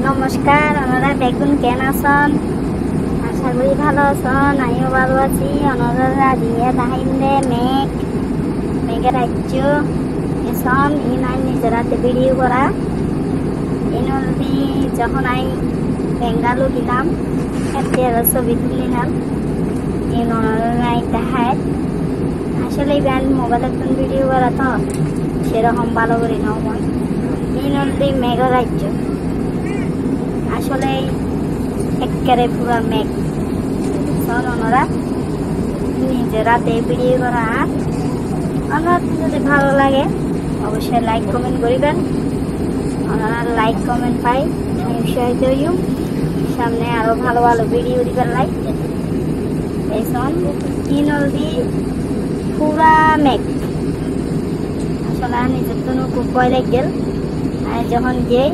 নমস্কার, ওনারা দেখুন কেন আছেন। আশা করি ভালো আছেন, আমিও ভালো আছি। ওনারা দিয়ে দাহিন্দে মেঘের রাজ্য এসন ইনাই নিজের হাতে ভিডিও করা ইনদি যখন আমি বেঙ্গালু গেলাম এতে ছবি তুলিলাম ইনাই দেখায়। আসলে ব্যান্ড মোবাইলের ভিডিও করা তো সেরকম ভালো করি নয়। ইনদি মেঘের রাজ্য আসলে একেবারে পুরো মেঘ সন ওনারা নিজের রাতে ভিডিও করা। আমার যদি ভালো লাগে অবশ্যই লাইক কমেন্ট করিবেন। ওনারা লাইক কমেন্ট পাই উৎসাহিত হইম, সামনে আরো ভালো ভালো ভিডিও দিবেন। লাইক এই সন ইনদি পুরা মেঘ আসলে নিজের জন্য খুব ভয় লাগ গেল যখন গিয়ে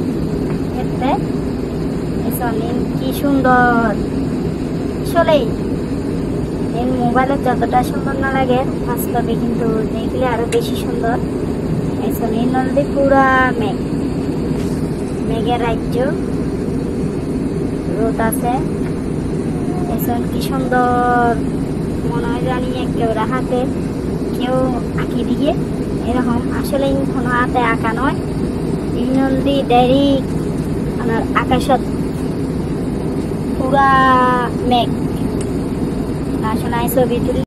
এতে কি সুন্দর। আসলেই এই মোবাইলে যতটা সুন্দর না লাগে বাস্তবে কিন্তু দেখলে আরো বেশি সুন্দর। এই নদী পুরা মেঘের রাজ্য, রোদ আছে। এখন কি সুন্দর মনে হয় জানি একেবারে হাতে কেউ আঁকি দিয়ে এরকম। আসলে কোনো হাতে আঁকা নয়, এই নদী ডাইরেক্ট আমার আকাশত পুরা মেঘ। আসলে ছবি তুলি